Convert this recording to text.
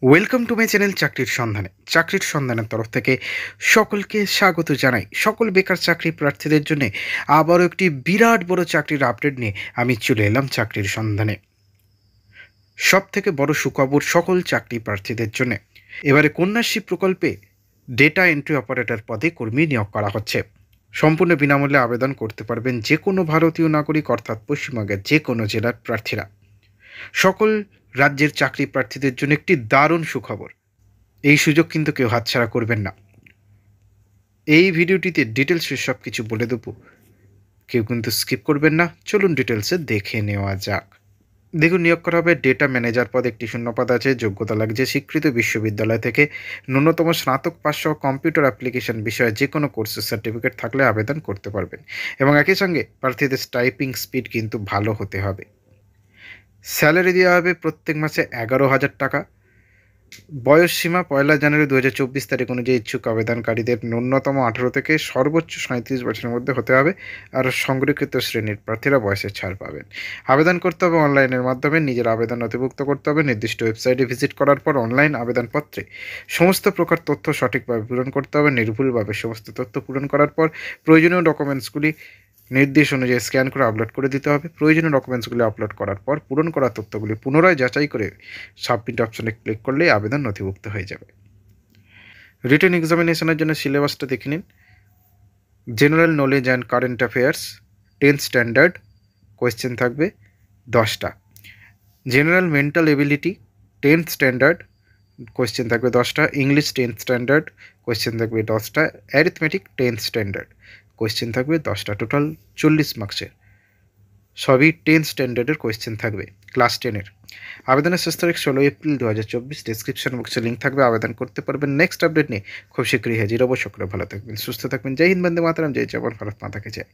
Welcome to my channel চাকরির সন্ধানের তরফ থেকে সকলকে স্বাগত জানাই। সকল বেকার চাকরি প্রার্থীদের জন্য আবারও একটি বিরাট বড় চাকরির আপডেট নিয়ে আমি চলে এলাম চাকরির সন্ধানে। সব থেকে বড় সুখবর সকল চাকরি প্রার্থীদের জন্য, এবারে কন্যাশ্রী প্রকল্পে ডেটা এন্ট্রি অপারেটর পদে কর্মী নিয়োগ করা হচ্ছে। সম্পূর্ণ বিনামূল্যে আবেদন করতে পারবেন যে কোনো ভারতীয় নাগরিক, অর্থাৎ পশ্চিমবঙ্গের যে কোনো জেলার প্রার্থীরা। সকল রাজ্যের চাকরি প্রার্থীদের জন্য একটি দারুণ সুখবর। এই সুযোগ কিন্তু কেউ হাতছাড়া করবেন না। এই ভিডিওটিতে ডিটেলসে সব কিছু বলে দেবো, কেউ কিন্তু স্কিপ করবেন না। চলুন ডিটেলসে দেখে নেওয়া যাক। দেখুন, নিয়োগ করা হবে ডেটা ম্যানেজার পদে। একটি শূন্যপদ আছে। যোগ্যতা লাগছে স্বীকৃত বিশ্ববিদ্যালয় থেকে ন্যূনতম স্নাতক পাস সহ কম্পিউটার অ্যাপ্লিকেশন বিষয়ে যে কোনো কোর্সের সার্টিফিকেট থাকলে আবেদন করতে পারবেন, এবং একই সঙ্গে প্রার্থীদের টাইপিং স্পিড কিন্তু ভালো হতে হবে। স্যালারি দেওয়া হবে প্রত্যেক মাসে 11,000 টাকা। বয়স সীমা 1 জানুয়ারি 2024 তারিখ অনুযায়ী ইচ্ছুক আবেদনকারীদের ন্যূনতম 18 থেকে সর্বোচ্চ 37 বছরের মধ্যে হতে হবে, আর সংরক্ষিত শ্রেণীর প্রার্থীরা বয়সের ছাড় পাবেন। আবেদন করতে হবে অনলাইনের মাধ্যমে। নিজের আবেদন নথিভুক্ত করতে হবে। নির্দিষ্ট ওয়েবসাইটে ভিজিট করার পর অনলাইন আবেদনপত্রে সমস্ত প্রকার তথ্য সঠিকভাবে পূরণ করতে হবে। নির্ভুলভাবে সমস্ত তথ্য পূরণ করার পর প্রয়োজনীয় ডকুমেন্টসগুলি নির্দেশ অনুযায়ী স্ক্যান করে আপলোড করে দিতে হবে। প্রয়োজনীয় ডকুমেন্টসগুলি আপলোড করার পর পূরণ করা তথ্যগুলি পুনরায় যাচাই করে সাবমিট অপশনে ক্লিক করলেই আবেদন নথিভুক্ত হয়ে যাবে। রিটেন এক্সামিনেশনের জন্য সিলেবাসটা দেখে নিন। General knowledge and current affairs 10th standard, question থাকবে 10টা। General mental ability 10th standard, question থাকবে 10টা। ইংলিশ 10th স্ট্যান্ডার্ড, কোয়েশ্চেন থাকবে 10টা। অ্যারিথমেটিক 10th স্ট্যান্ডার্ড, কোয়েশ্চেন থাকবে 10টা। টোটাল 40 মার্কসের, সবই 10th স্ট্যান্ডার্ডের কোয়েশ্চেন থাকবে ক্লাস 10-এর। আবেদনের শেষ তারিখ 16 এপ্রিল 2024। ডিসক্রিপশন বক্সে লিঙ্ক থাকবে, আবেদন করতে পারবেন। নেক্সট আপডেট নিয়ে খুব শীঘ্রই হাজির হবো। সকলে ভালো থাকবেন, সুস্থ থাকবেন। জয় হিন্দ, বন্দে মাতরম, জয় জওয়ান, ভারত মাতা কি জয়।